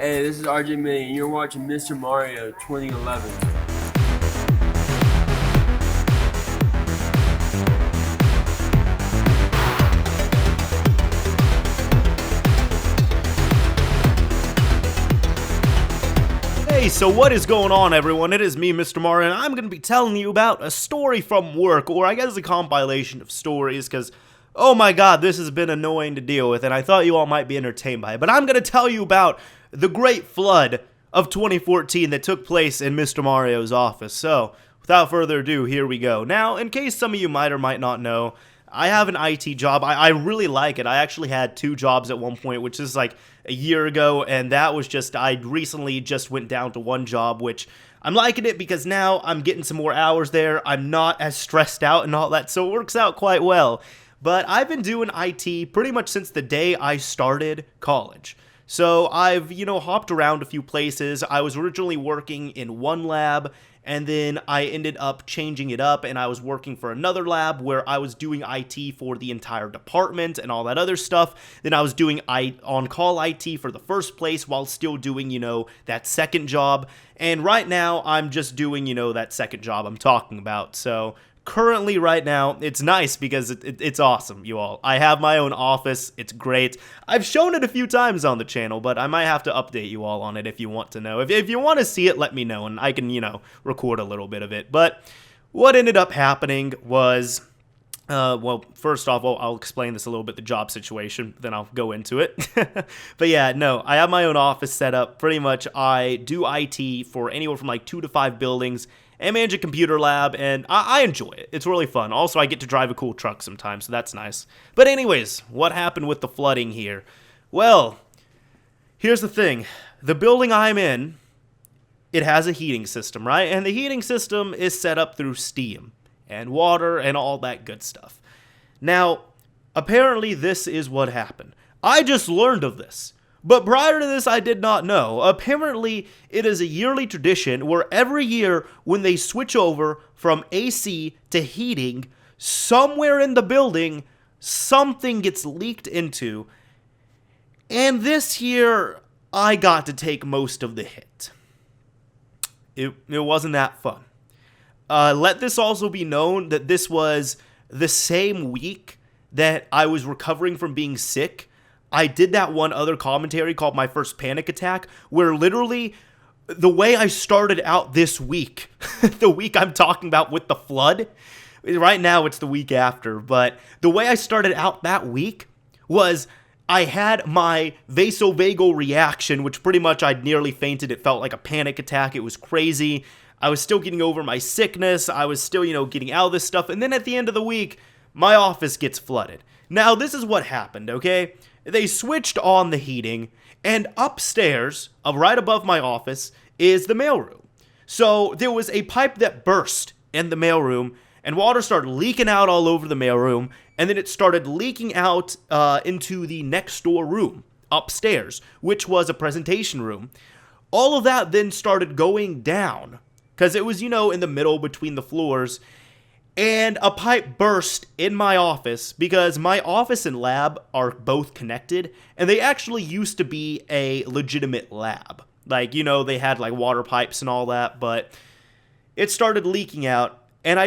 Hey, this is RJ May, and you're watching Mr. Mario 2011. Hey, so what is going on, everyone? It is me, Mr. Mario, and I'm going to be telling you about a story from work, or I guess a compilation of stories, because, oh my god, this has been annoying to deal with, and I thought you all might be entertained by it. But I'm going to tell you about the great flood of 2014 that took place in Mr. Mario's office. So, without further ado, here we go. Now, in case some of you might or might not know, I have an IT job. I really like it. I actually had 2 jobs at one point, which is like a year ago, and that was just, I recently just went down to 1 job, which I'm liking it because now I'm getting some more hours there. I'm not as stressed out and all that, so it works out quite well. But I've been doing IT pretty much since the day I started college. So I've, hopped around a few places. I was originally working in one lab, and then I ended up changing it up, and I was working for another lab where I was doing IT for the entire department and all that other stuff. Then I was doing on-call IT for the first place while still doing, that second job. And right now, I'm just doing, that second job I'm talking about. So currently, right now, it's nice because it's awesome, you all. I have my own office. It's great. I've shown it a few times on the channel, but I might have to update you all on it if you want to know. If you want to see it, let me know, and I can, record a little bit of it. But what ended up happening was, well, first off, I'll explain this a little bit, the job situation, then I'll go into it. But yeah, no, I have my own office set up. Pretty much, I do IT for anywhere from like 2 to 5 buildings, and manage a computer lab, and I enjoy it. It's really fun. Also, I get to drive a cool truck sometimes, so that's nice. But anyways, what happened with the flooding here? Well, here's the thing. The building I'm in, it has a heating system, right? And the heating system is set up through steam and water and all that good stuff. Now, apparently this is what happened. I just learned of this. But prior to this, I did not know. Apparently, it is a yearly tradition where every year when they switch over from AC to heating, somewhere in the building, something gets leaked into. And this year, I got to take most of the hit. It wasn't that fun. Let this also be known that this was the same week that I was recovering from being sick. I did that one other commentary called My First Panic Attack, where literally the way I started out this week, the week I'm talking about with the flood, right now it's the week after, but the way I started out that week was I had my vasovagal reaction, which pretty much I nearly fainted. It felt like a panic attack. It was crazy. I was still getting over my sickness. I was still, getting out of this stuff. And then at the end of the week, my office gets flooded. Now, this is what happened, okay? They switched on the heating, and upstairs, right above my office, is the mailroom. So there was a pipe that burst in the mailroom, and water started leaking out all over the mailroom, and then it started leaking out into the next door room upstairs, which was a presentation room. All of that then started going down, because it was, in the middle between the floors. And a pipe burst in my office because my office and lab are both connected, and they actually used to be a legitimate lab. Like, they had like water pipes and all that, but it started leaking out. And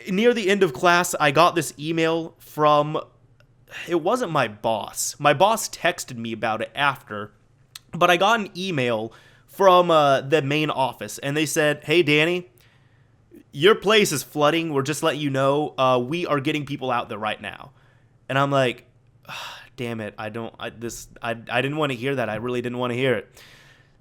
near the end of class, I got this email from, it wasn't my boss. My boss texted me about it after, but I got an email from the main office, and they said, "Hey, Danny, your place is flooding. We're just letting you know. We are getting people out there right now." And I'm like, damn it. I didn't want to hear that. I really didn't want to hear it.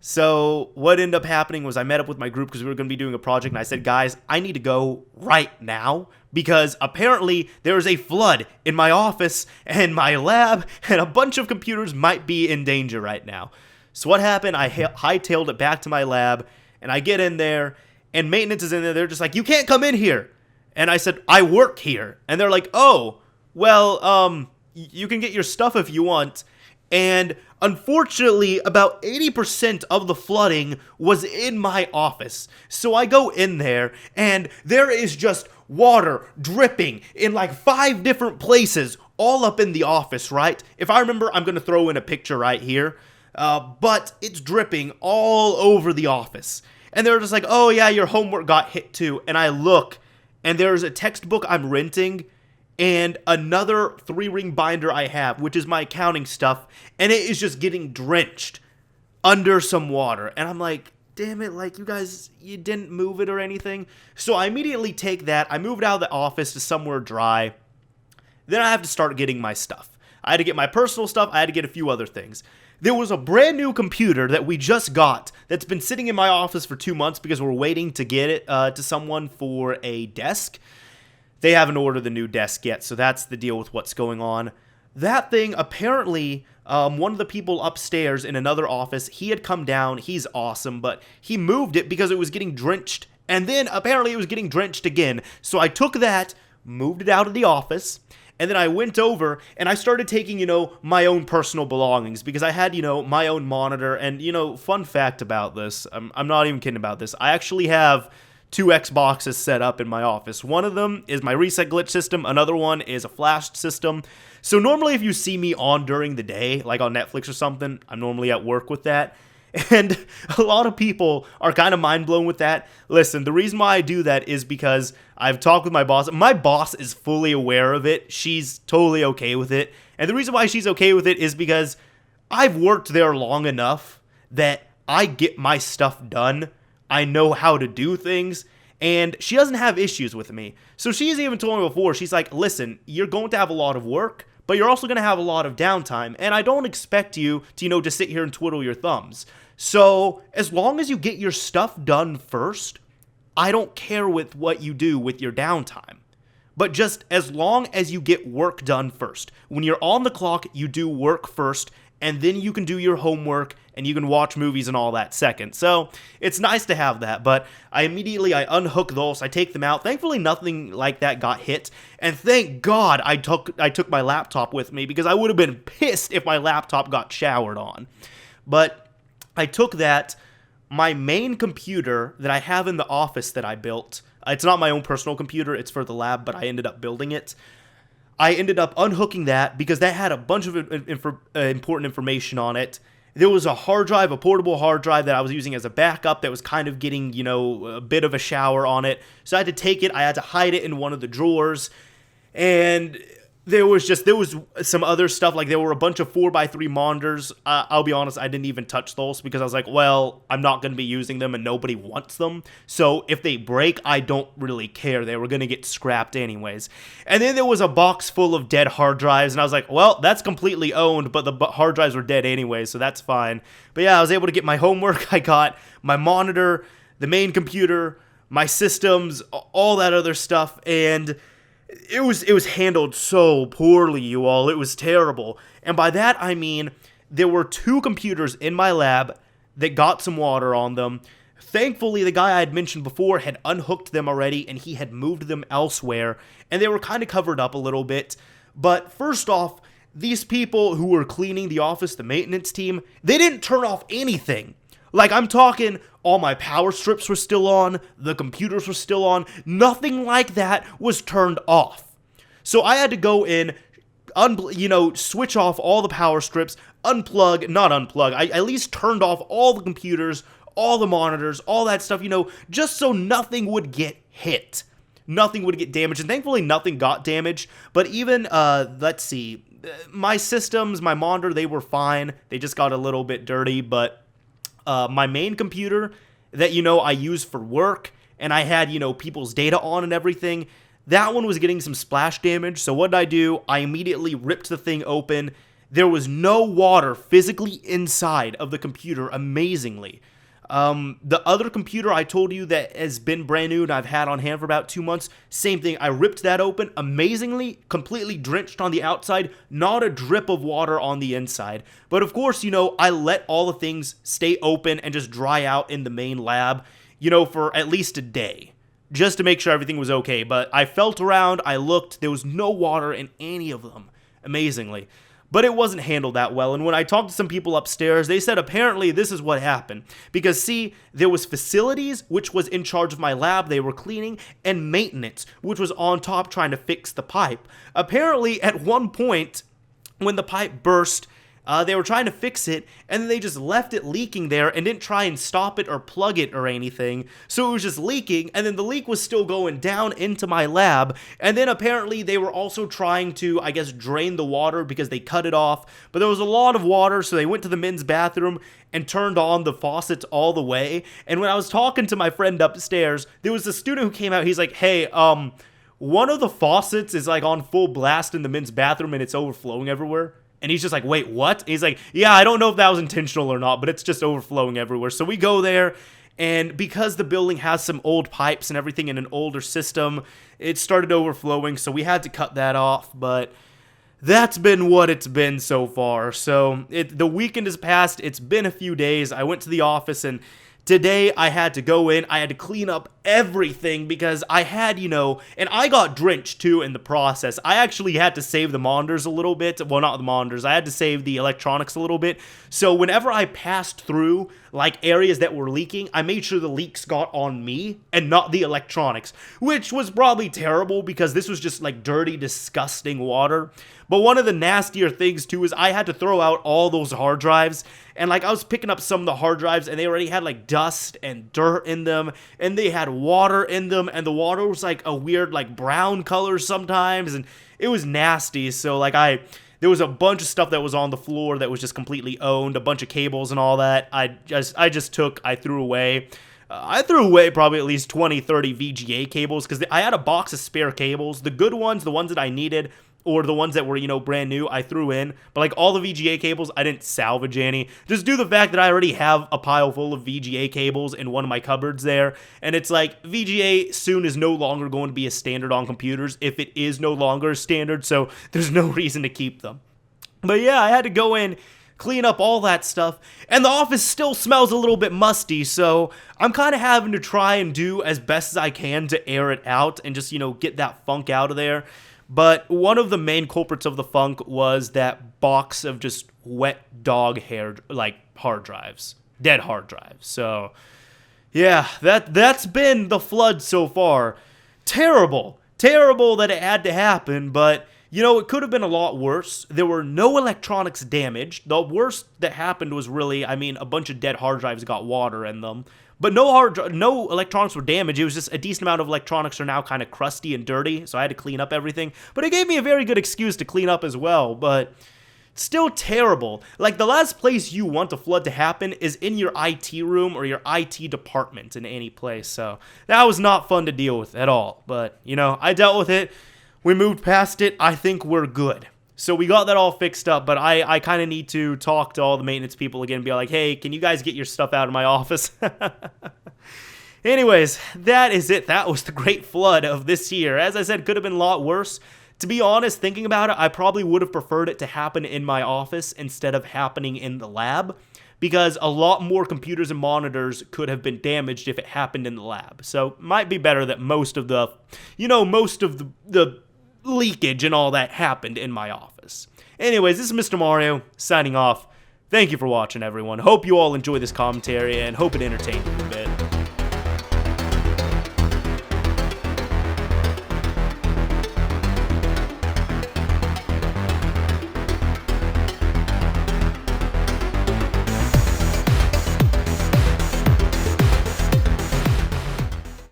So what ended up happening was I met up with my group because we were going to be doing a project. And I said, guys, I need to go right now because apparently there is a flood in my office and my lab, and a bunch of computers might be in danger right now. So what happened? I hightailed it back to my lab, and I get in there, and maintenance is in there. They're just like, "You can't come in here." And I said, "I work here." And they're like, "Oh, well, you can get your stuff if you want." And unfortunately, about 80% of the flooding was in my office. So I go in there, and there is just water dripping in like 5 different places, all up in the office, right? If I remember, I'm going to throw in a picture right here. but it's dripping all over the office. And they're just like, oh yeah, your homework got hit too. And I look, and there's a textbook I'm renting, and another 3-ring binder I have, which is my accounting stuff, and it is just getting drenched under some water. And I'm like, damn it, like, you guys, you didn't move it or anything. So I immediately take that, I move it out of the office to somewhere dry. Then I have to start getting my stuff. I had to get my personal stuff, I had to get a few other things. There was a brand new computer that we just got that's been sitting in my office for 2 months because we're waiting to get it to someone for a desk. They haven't ordered the new desk yet, so that's the deal with what's going on. That thing, apparently, one of the people upstairs in another office, he had come down, he's awesome, but he moved it because it was getting drenched, and then apparently it was getting drenched again. So I took that, moved it out of the office, and then I went over and I started taking, my own personal belongings because I had, my own monitor. And, fun fact about this, I'm not even kidding about this. I actually have 2 Xboxes set up in my office. One of them is my reset glitch system. Another one is a flash system. So normally if you see me on during the day, like on Netflix or something, I'm normally at work with that. And a lot of people are kind of mind blown with that. Listen, the reason why I do that is because I've talked with my boss. My boss is fully aware of it. She's totally okay with it. And the reason why she's okay with it is because I've worked there long enough that I get my stuff done. I know how to do things. And she doesn't have issues with me. So she's even told me before, she's like, listen, you're going to have a lot of work, but you're also going to have a lot of downtime. And I don't expect you to, just sit here and twiddle your thumbs. So as long as you get your stuff done first, I don't care with what you do with your downtime. But just as long as you get work done first. When you're on the clock, you do work first, and then you can do your homework, and you can watch movies and all that second. So it's nice to have that, but I unhook those, I take them out. Thankfully, nothing like that got hit, and thank God I took my laptop with me, because I would have been pissed if my laptop got showered on. But I took that, my main computer that I have in the office that I built, it's not my own personal computer, it's for the lab, but I ended up building it. I ended up unhooking that because that had a bunch of important information on it. There was a hard drive, a portable hard drive that I was using as a backup that was kind of getting, a bit of a shower on it. So I had to take it, I had to hide it in one of the drawers, and there was some other stuff, like there were a bunch of 4x3 monitors. I'll be honest, I didn't even touch those because I was like, well, I'm not going to be using them and nobody wants them. So if they break, I don't really care. They were going to get scrapped anyways. And then there was a box full of dead hard drives, and I was like, well, that's completely owned, but the hard drives were dead anyway, so that's fine. But yeah, I was able to get my homework. I got my monitor, the main computer, my systems, all that other stuff, and it was handled so poorly, you all. It was terrible. And by that, I mean, there were 2 computers in my lab that got some water on them. Thankfully, the guy I had mentioned before had unhooked them already, and he had moved them elsewhere, and they were kind of covered up a little bit. But first off, these people who were cleaning the office, the maintenance team, they didn't turn off anything. Like, I'm talking, all my power strips were still on, the computers were still on, nothing like that was turned off. So I had to go in, switch off all the power strips, not unplug, I at least turned off all the computers, all the monitors, all that stuff, just so nothing would get hit. Nothing would get damaged, and thankfully nothing got damaged, but even, let's see, my systems, my monitor, they were fine, they just got a little bit dirty, but my main computer that, I use for work, and I had, people's data on and everything, that one was getting some splash damage. So what did I do? I immediately ripped the thing open. There was no water physically inside of the computer, amazingly. The other computer I told you that has been brand new and I've had on hand for about 2 months, same thing. I ripped that open, amazingly, completely drenched on the outside, not a drip of water on the inside. But of course, I let all the things stay open and just dry out in the main lab, for at least a day, just to make sure everything was okay. But I felt around, I looked, there was no water in any of them, amazingly. But it wasn't handled that well, and when I talked to some people upstairs, they said apparently this is what happened. Because see, there was facilities, which was in charge of my lab, they were cleaning, and maintenance, which was on top trying to fix the pipe. Apparently, at one point, when the pipe burst, They were trying to fix it, and then they just left it leaking there and didn't try and stop it or plug it or anything. So it was just leaking, and then the leak was still going down into my lab. And then apparently they were also trying to, I guess, drain the water because they cut it off. But there was a lot of water, so they went to the men's bathroom and turned on the faucets all the way. And when I was talking to my friend upstairs, there was a student who came out. He's like, hey, one of the faucets is like on full blast in the men's bathroom and it's overflowing everywhere. And he's just like, wait, what? And he's like, yeah, I don't know if that was intentional or not, but it's just overflowing everywhere. So we go there, and because the building has some old pipes and everything in an older system, it started overflowing, so we had to cut that off. But that's been what it's been so far. So the weekend has passed. It's been a few days. I went to the office, and today I had to go in. I had to clean up everything because I had, and I got drenched too in the process. I actually had to save the monitors a little bit. Well, not the monitors. I had to save the electronics a little bit. So whenever I passed through like areas that were leaking, I made sure the leaks got on me and not the electronics, which was probably terrible because this was just like dirty, disgusting water. But one of the nastier things too is I had to throw out all those hard drives, and like I was picking up some of the hard drives and they already had like dust and dirt in them, and they had water in them, and the water was like a weird like brown color sometimes, and it was nasty. So like there was a bunch of stuff that was on the floor that was just completely owned, a bunch of cables and all that. I threw away. I threw away probably at least 20, 30 VGA cables because I had a box of spare cables. The good ones, the ones that I needed, or the ones that were, brand new, I threw in. But like all the VGA cables, I didn't salvage any. Just due to the fact that I already have a pile full of VGA cables in one of my cupboards there. And it's like VGA soon is no longer going to be a standard on computers if it is no longer a standard. So there's no reason to keep them. But yeah, I had to go in, clean up all that stuff, and the office still smells a little bit musty, so I'm kind of having to try and do as best as I can to air it out and just, get that funk out of there. But one of the main culprits of the funk was that box of just wet dog hair, like hard drives, dead hard drives. So yeah, that's been the flood so far. Terrible that it had to happen, but it could have been a lot worse. There were no electronics damaged. The worst that happened was really, a bunch of dead hard drives got water in them. But no electronics were damaged. It was just a decent amount of electronics are now kind of crusty and dirty, so I had to clean up everything. But it gave me a very good excuse to clean up as well, but still terrible. Like, the last place you want a flood to happen is in your IT room or your IT department in any place. So that was not fun to deal with at all. But, I dealt with it. We moved past it. I think we're good. So we got that all fixed up, but I kind of need to talk to all the maintenance people again and be like, hey, can you guys get your stuff out of my office? Anyways, that is it. That was the great flood of this year. As I said, could have been a lot worse. To be honest, thinking about it, I probably would have preferred it to happen in my office instead of happening in the lab, because a lot more computers and monitors could have been damaged if it happened in the lab. So might be better that most of the leakage and all that happened in my office. Anyways, this is Mr. Mario signing off. Thank you for watching, everyone. Hope you all enjoy this commentary and hope it entertained you.